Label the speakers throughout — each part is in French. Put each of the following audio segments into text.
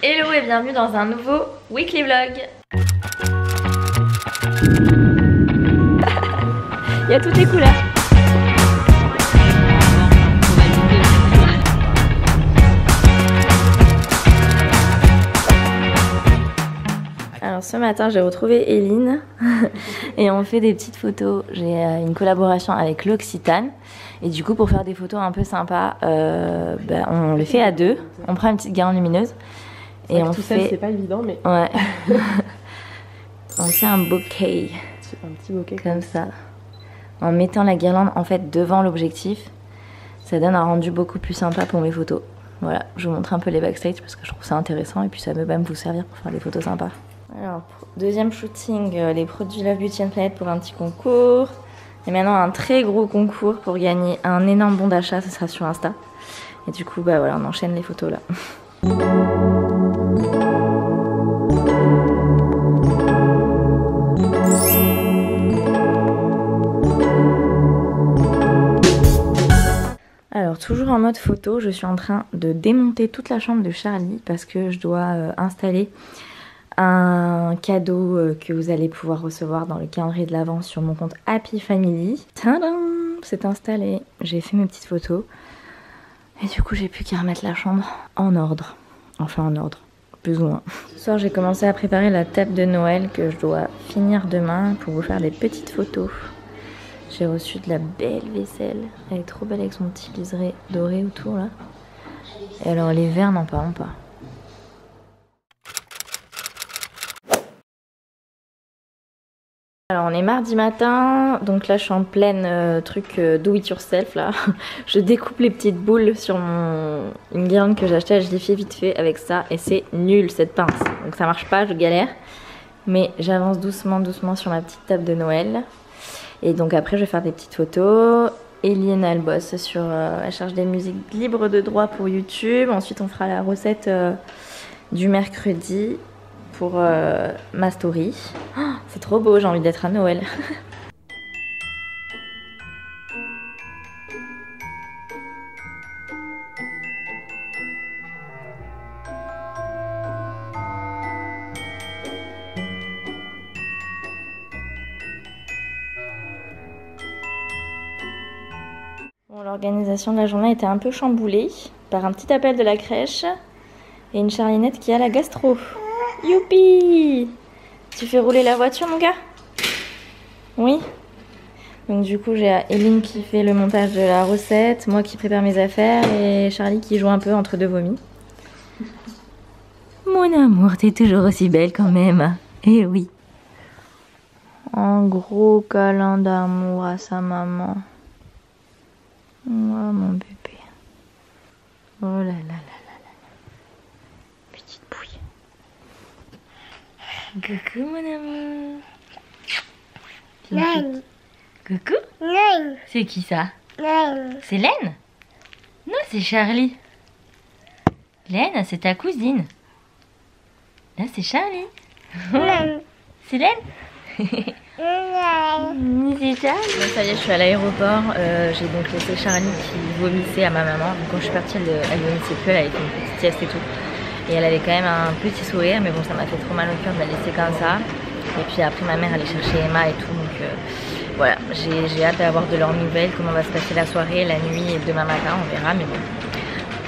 Speaker 1: Hello et bienvenue dans un nouveau weekly vlog. Il y a toutes les couleurs. Alors ce matin j'ai retrouvé Eline et on fait des petites photos. J'ai une collaboration avec l'Occitane et du coup pour faire des photos un peu sympas, on les fait à deux. On prend une petite guirlande lumineuse et on
Speaker 2: tout
Speaker 1: fait...
Speaker 2: seul c'est pas évident mais...
Speaker 1: Ouais. On fait un bouquet.
Speaker 2: Un petit bouquet
Speaker 1: comme ça. En mettant la guirlande en fait devant l'objectif, ça donne un rendu beaucoup plus sympa pour mes photos. Voilà, je vous montre un peu les backstage parce que je trouve ça intéressant et puis ça peut même vous servir pour faire des photos sympas. Alors, deuxième shooting, les produits Love Beauty and Planet pour un petit concours. Et maintenant un très gros concours pour gagner un énorme bon d'achat, ce sera sur Insta. Et du coup, bah voilà, on enchaîne les photos là. Alors toujours en mode photo, je suis en train de démonter toute la chambre de Charlie parce que je dois installer un cadeau que vous allez pouvoir recevoir dans le calendrier de l'avant sur mon compte Happy Family. Tadam, c'est installé, j'ai fait mes petites photos et du coup j'ai plus qu'à remettre la chambre en ordre, enfin en ordre, plus ou moins. Ce soir j'ai commencé à préparer la table de Noël que je dois finir demain pour vous faire des petites photos. J'ai reçu de la belle vaisselle, elle est trop belle avec son petit liseré doré autour là. Et alors les verres n'en parlons pas. Alors on est mardi matin, donc là je suis en pleine truc do it yourself là. Je découpe les petites boules sur une guirlande que j'ai achetée, je l'ai fait vite fait avec ça et c'est nul cette pince. Donc ça marche pas, je galère. Mais j'avance doucement sur ma petite table de Noël. Et donc après je vais faire des petites photos. Eline elle bosse sur, elle cherche des musiques libres de droit pour YouTube. Ensuite on fera la recette du mercredi pour ma story. Oh, c'est trop beau, j'ai envie d'être à Noël. Bon, l'organisation de la journée était un peu chamboulée par un petit appel de la crèche et une Charlinette qui a la gastro. Youpi! Tu fais rouler la voiture mon gars? Oui? Donc du coup j'ai Eline qui fait le montage de la recette, moi qui prépare mes affaires et Charlie qui joue un peu entre deux vomis. Mon amour, t'es toujours aussi belle quand même. Eh oui. Un gros câlin d'amour à sa maman. Oh mon bébé. Oh là là là là là. Petite bouille. Coucou mon amour.
Speaker 3: Laine.
Speaker 1: Coucou.
Speaker 3: Laine.
Speaker 1: C'est qui ça?
Speaker 3: Laine.
Speaker 1: C'est Laine? Non, c'est Charlie. Laine, c'est ta cousine. Là, c'est Charlie.
Speaker 3: Laine.
Speaker 1: C'est Laine?
Speaker 3: Laine.
Speaker 1: C'est Charlie. Bon, ça y est, je suis à l'aéroport. J'ai donc laissé Charlie qui vomissait à ma maman. Donc, quand je suis partie, elle vomissait plus, elle avait fait une petite sieste et tout. Et elle avait quand même un petit sourire, mais bon, ça m'a fait trop mal au cœur de la laisser comme ça. Et puis après, ma mère allait chercher Emma et tout, donc voilà, j'ai hâte d'avoir de leurs nouvelles, comment va se passer la soirée, la nuit et demain matin, on verra, mais bon.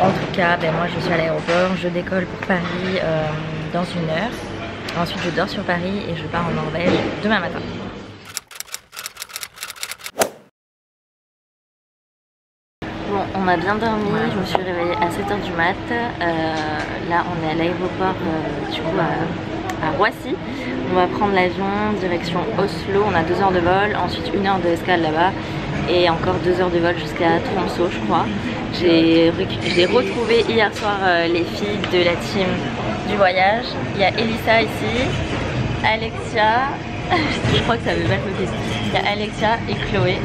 Speaker 1: En tout cas, moi je suis à l'aéroport, je décolle pour Paris dans 1 heure. Ensuite, je dors sur Paris et je pars en Norvège demain matin. Bon, on a bien dormi, je me suis réveillée à 7h du mat. Là, on est à l'aéroport du coup à Roissy. On va prendre l'avion direction Oslo, on a 2 heures de vol, ensuite 1 heure d'escale là-bas et encore 2 heures de vol jusqu'à Tromsø je crois. J'ai retrouvé hier soir les filles de la team du voyage. Il y a Elissa ici, Alexia, je crois que ça veut pas le dire. Il y a Alexia et Chloé.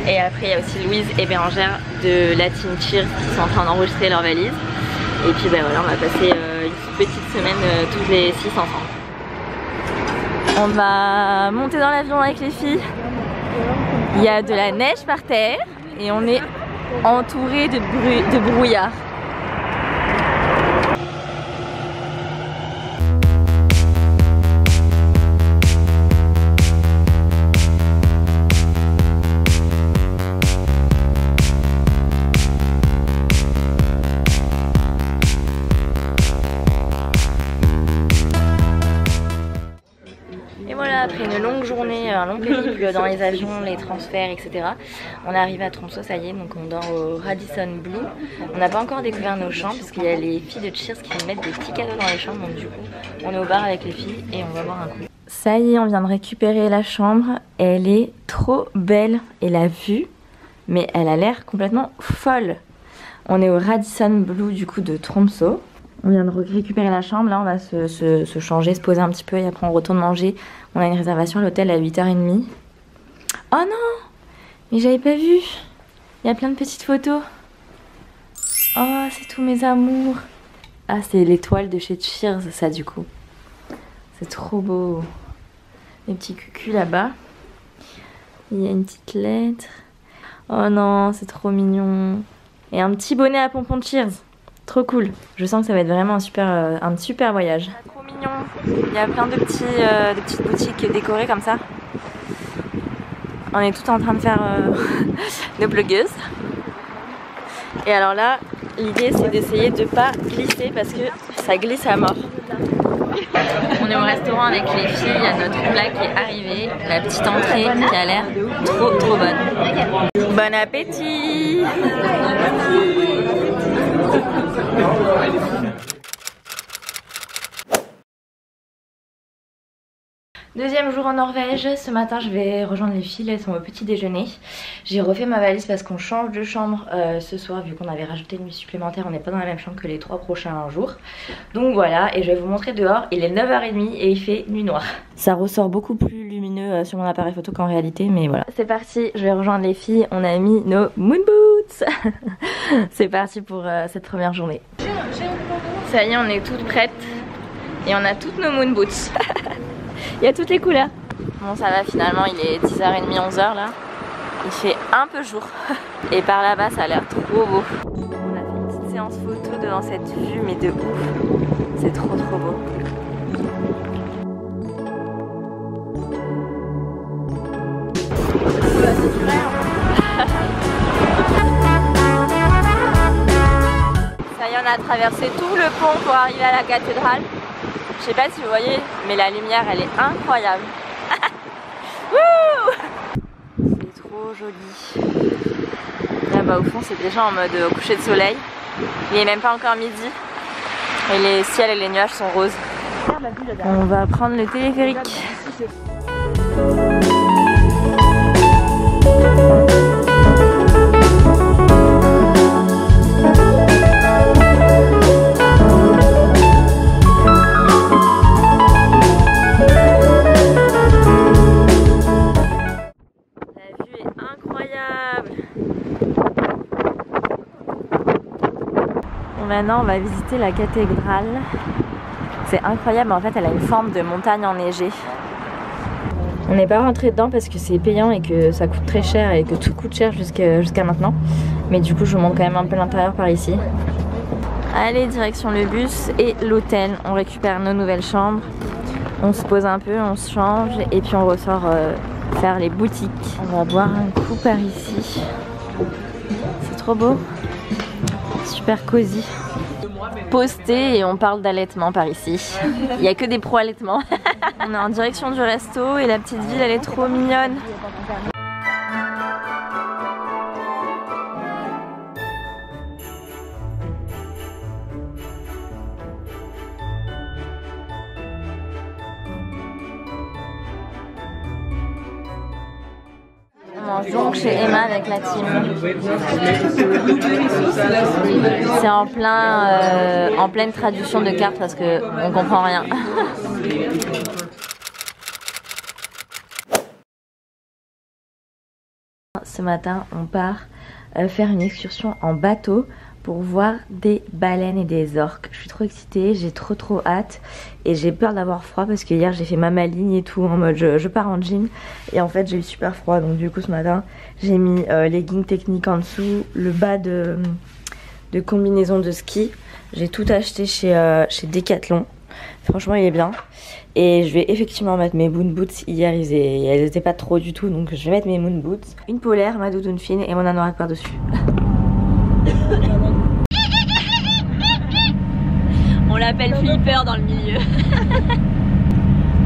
Speaker 1: Et après il y a aussi Louise et Bérangère de la team Cheers qui sont en train d'enregistrer leurs valises. Et puis voilà, on va passer une petite semaine tous les 6 ensemble. On va monter dans l'avion avec les filles. Il y a de la neige par terre et on est entouré de brouillard. eu un long périple dans les avions, les transferts, etc. On est arrivé à Tromsø, ça y est, donc on dort au Radisson Blu. On n'a pas encore découvert nos chambres parce qu'il y a les filles de Cheers qui nous mettent des petits cadeaux dans les chambres, donc du coup on est au bar avec les filles et on va boire un coup. Ça y est, on vient de récupérer la chambre, elle est trop belle et la vue, mais elle a l'air complètement folle. On est au Radisson Blu du coup de Tromsø. On vient de récupérer la chambre, là on va se changer, se poser un petit peu et après on retourne manger. On a une réservation à l'hôtel à 8h30. Oh non! Mais j'avais pas vu! Il y a plein de petites photos. Oh, c'est tous mes amours. Ah, c'est l'étoile de chez Cheers, ça du coup. C'est trop beau. Les petits cucus là-bas. Il y a une petite lettre. Oh non, c'est trop mignon. Et un petit bonnet à pompons de Cheers. Trop cool. Je sens que ça va être vraiment un super voyage. Trop mignon. Il y a plein de petites boutiques décorées comme ça. On est tout en train de faire nos blogueuses. Et alors là, l'idée c'est d'essayer de pas glisser parce que ça glisse à mort. On est au restaurant avec les filles, il y a notre plat qui est arrivé, la petite entrée qui a l'air trop bonne. Bon appétit! Deuxième jour en Norvège, ce matin je vais rejoindre les filles, elles sont au petit déjeuner. J'ai refait ma valise parce qu'on change de chambre ce soir vu qu'on avait rajouté une nuit supplémentaire, on n'est pas dans la même chambre que les 3 prochains jours. Donc voilà, et je vais vous montrer dehors, il est 9h30 et il fait nuit noire. Ça ressort beaucoup plus lumineux sur mon appareil photo qu'en réalité, mais voilà. C'est parti, je vais rejoindre les filles, on a mis nos moon boots. C'est parti pour cette première journée. Ça y est, on est toutes prêtes et on a toutes nos moon boots. Il y a toutes les couleurs. Bon, ça va, finalement il est 10h30, 11h là. Il fait un peu jour. Et par là-bas ça a l'air trop beau. On a fait une petite séance photo devant cette vue, mais de ouf. C'est trop beau. Ça y est, on a traversé tout le pont pour arriver à la cathédrale. Je sais pas si vous voyez, mais la lumière elle est incroyable. C'est trop joli. Là-bas au fond c'est déjà en mode coucher de soleil. Il est même pas encore midi. Et les ciels et les nuages sont roses. On va prendre le téléphérique. Maintenant on va visiter la cathédrale. C'est incroyable, en fait elle a une forme de montagne enneigée. On n'est pas rentré dedans parce que c'est payant et que ça coûte très cher et que tout coûte cher jusqu'à maintenant. Mais du coup je vous montre quand même un peu l'intérieur par ici. Allez, direction le bus et l'hôtel. On récupère nos nouvelles chambres. On se pose un peu, on se change et puis on ressort faire les boutiques. On va boire un coup par ici. C'est trop beau. Super cosy. Posté et on parle d'allaitement par ici. Il n'y a que des pro allaitements. On est en direction du resto et la petite ville elle est trop mignonne. On mange donc chez Emma avec la team. C'est en pleine traduction de carte parce qu'on comprend rien. Ce matin, on part faire une excursion en bateau pour voir des baleines et des orques. Je suis trop excitée, j'ai trop hâte et j'ai peur d'avoir froid parce que hier j'ai fait ma maligne et tout en mode je pars en jean et en fait j'ai eu super froid, donc du coup ce matin j'ai mis leggings techniques en dessous, le bas de combinaison de ski. J'ai tout acheté chez Decathlon, franchement il est bien. Et je vais effectivement mettre mes moon boots. Hier elles étaient pas trop du tout, donc je vais mettre mes moon boots. Une polaire, ma doudoune fine et mon anorak par dessus. On l'appelle Flipper dans le milieu.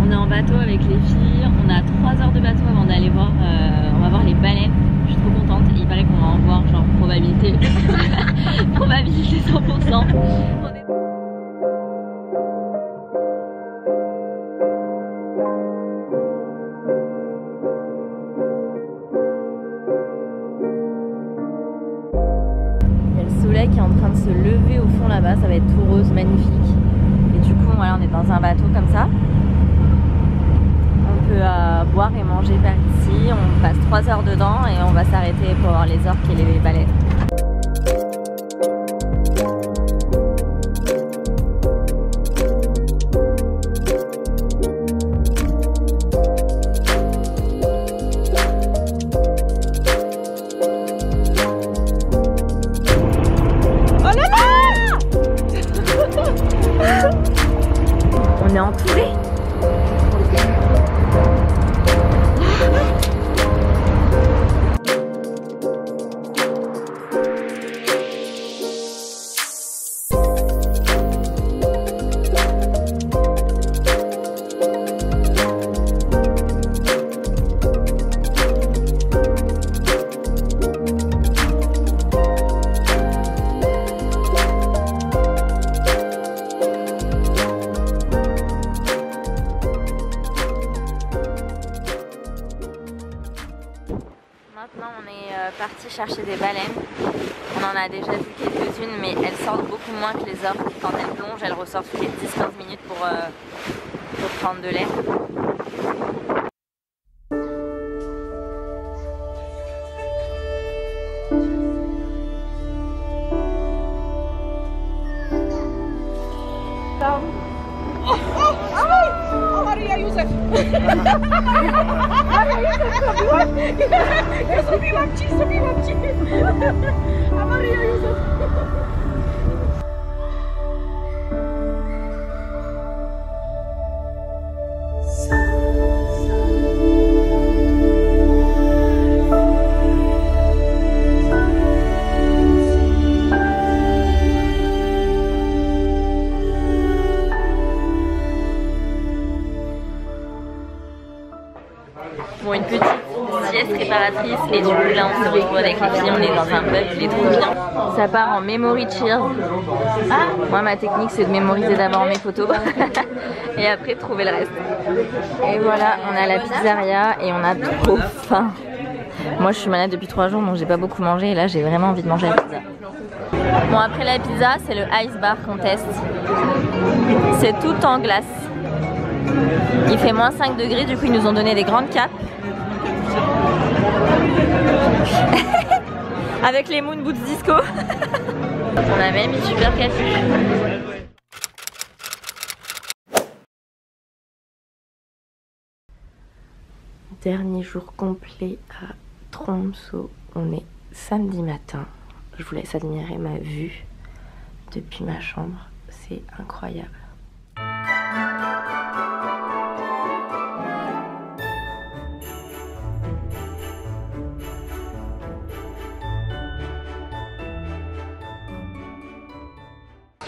Speaker 1: On est en bateau avec les filles, on a 3 heures de bateau avant d'aller voir, on va voir les baleines. Je suis trop contente et il paraît qu'on va en voir genre probabilité, probabilité 100%. Il y a le soleil qui est en train de se lever au fond là-bas, ça va être tout rose, magnifique. Et du coup voilà, on est dans un bateau comme ça. On peut boire et manger par ici, on passe 3 heures dedans et on va s'arrêter pour voir les orques et les baleines. Oh là là! On est entouré. Maintenant on est parti chercher des baleines. On en a déjà vu quelques-unes mais elles sortent beaucoup moins que les orques. Quand elles plongent, elles ressortent toutes les 10-15 minutes pour prendre de l'air.
Speaker 2: Maria Józef! Ja zrobiłam ci! A Maria Józef!
Speaker 1: Bon, une petite sieste réparatrice et du coup là on se retrouve avec les filles, on est dans un pub, il est trop bien. Ça part en memory cheers. Moi ma technique c'est de mémoriser d'abord mes photos et après de trouver le reste. Et voilà, on a la pizzeria et on a trop faim. Moi je suis malade depuis 3 jours donc j'ai pas beaucoup mangé et là j'ai vraiment envie de manger la pizza. Bon, après la pizza c'est le ice bar qu'on teste. C'est tout en glace. Il fait moins 5 degrés, du coup ils nous ont donné des grandes capes. Avec les Moon Boots Disco. On a même une super capuche. Dernier jour complet à Tromsø. On est samedi matin. Je vous laisse admirer ma vue depuis ma chambre. C'est incroyable.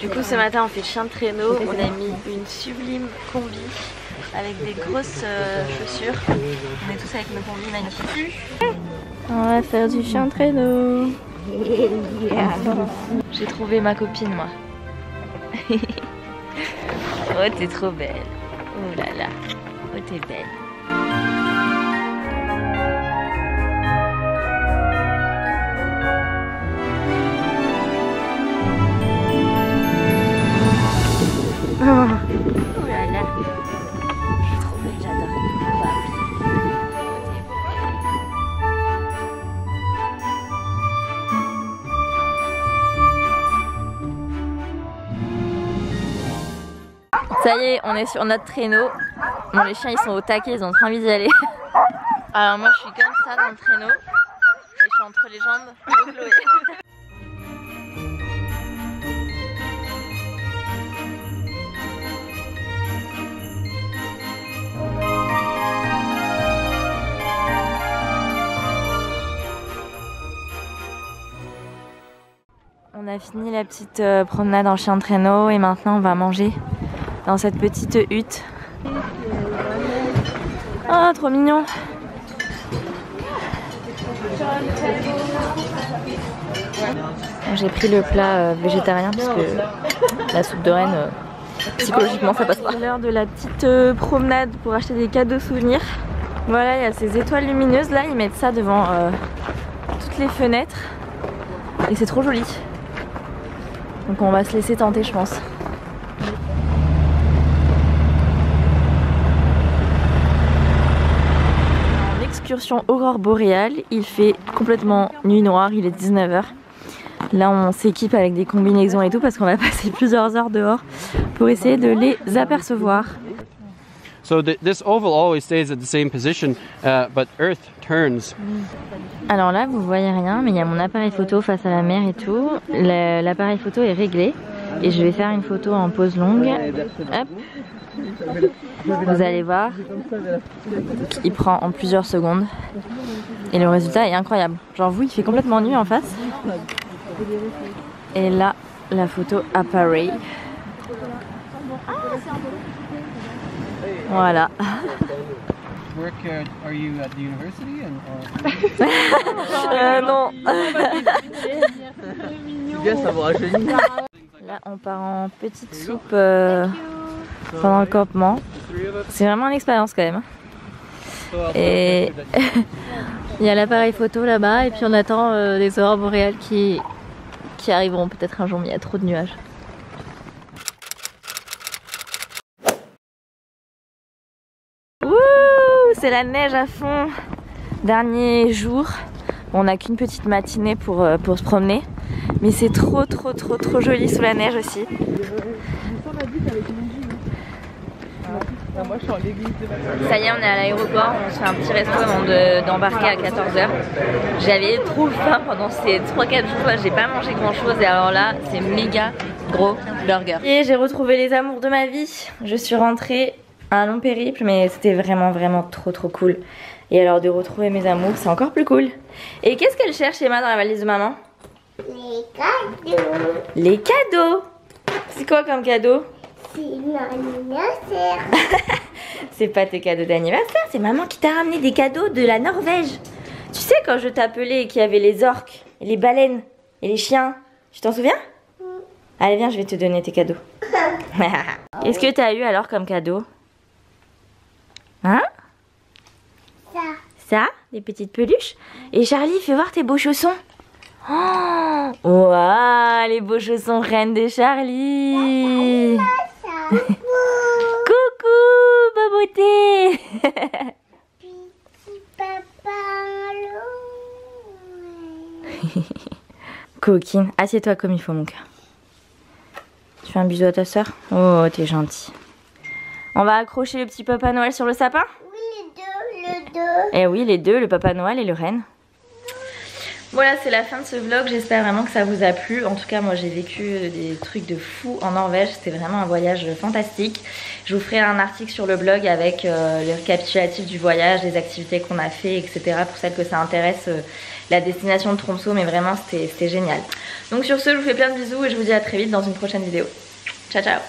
Speaker 1: Du coup ce matin on fait le chien de traîneau, on a mis une sublime combi avec des grosses chaussures. On est tous avec nos combis magnifiques. On va faire du chien de traîneau. J'ai trouvé ma copine moi. Oh t'es trop belle. Oh là là. Oh t'es belle. Oh là là, je suis trop belle, j'adore. Ça y est, on est sur notre traîneau. Bon, les chiens ils sont au taquet, ils ont trop envie d'y aller. Alors moi je suis comme ça dans le traîneau et je suis entre les jambes de Chloé. On a fini la petite promenade en chien de traîneau et maintenant on va manger dans cette petite hutte. Oh, trop mignon. J'ai pris le plat végétarien parce que la soupe de reine, psychologiquement ça passe pas. C'est l'heure de la petite promenade pour acheter des cadeaux souvenirs. Voilà, il y a ces étoiles lumineuses là, ils mettent ça devant toutes les fenêtres et c'est trop joli. Donc on va se laisser tenter, je pense. En excursion aurore boréale, il fait complètement nuit noire, il est 19 h. Là on s'équipe avec des combinaisons et tout parce qu'on va passer plusieurs heures dehors pour essayer de les apercevoir.
Speaker 4: So this oval always stays at the same position, but Earth turns.
Speaker 1: Alors là vous voyez rien, mais il y a mon appareil photo face à la mer et tout. L'appareil photo est réglé et je vais faire une photo en pose longue. Hop. Vous allez voir, il prend en plusieurs secondes et le résultat est incroyable. Genre vous, il fait complètement nuit en face. Et là, la photo apparaît. Voilà.
Speaker 4: Are you at the university
Speaker 1: Non.
Speaker 4: Bien, ça vous rajeunit.
Speaker 1: Là, on part en petite soupe pendant le campement. C'est vraiment une expérience quand même. Et il y a l'appareil photo là-bas et puis on attend les aurores boréales qui arriveront peut-être un jour, mais il y a trop de nuages. Wouh, c'est la neige à fond. Dernier jour. On n'a qu'une petite matinée pour se promener. Mais c'est trop joli sous la neige aussi. Ça y est, on est à l'aéroport, on se fait un petit resto avant d'embarquer à 14 h. J'avais trop faim pendant ces 3-4 jours, j'ai pas mangé grand chose et alors là c'est méga gros burger. Et j'ai retrouvé les amours de ma vie, je suis rentrée à un long périple mais c'était vraiment trop cool. Et alors de retrouver mes amours c'est encore plus cool. Et qu'est-ce qu'elle cherche Emma dans la valise de maman?
Speaker 3: Les cadeaux.
Speaker 1: Les cadeaux. C'est quoi comme cadeau?
Speaker 3: C'est l'anniversaire.
Speaker 1: C'est pas tes cadeaux d'anniversaire, c'est maman qui t'a ramené des cadeaux de la Norvège. Tu sais quand je t'appelais et qu'il y avait les orques, et les baleines et les chiens, tu t'en souviens? Allez viens, je vais te donner tes cadeaux. Qu'est-ce que t'as eu alors comme cadeau? Hein?
Speaker 3: Ça.
Speaker 1: Ça? Des petites peluches? Et Charlie, fais voir tes beaux chaussons. Oh, waouh, les beaux chaussons reine de Charlie. Coucou, baboté.
Speaker 3: Petit papa.
Speaker 1: Coquine, assieds-toi comme il faut mon cœur. Tu fais un bisou à ta soeur? Oh, t'es gentil. On va accrocher le petit Papa Noël sur le sapin?
Speaker 3: Oui, les deux.
Speaker 1: Eh oui, les deux, le Papa Noël et le Renne. Voilà, c'est la fin de ce vlog, j'espère vraiment que ça vous a plu. En tout cas, moi j'ai vécu des trucs de fou en Norvège, c'était vraiment un voyage fantastique. Je vous ferai un article sur le blog avec le récapitulatif du voyage, les activités qu'on a fait, etc. Pour celles que ça intéresse, la destination de Tromsø, mais vraiment c'était génial. Donc sur ce, je vous fais plein de bisous et je vous dis à très vite dans une prochaine vidéo. Ciao ciao.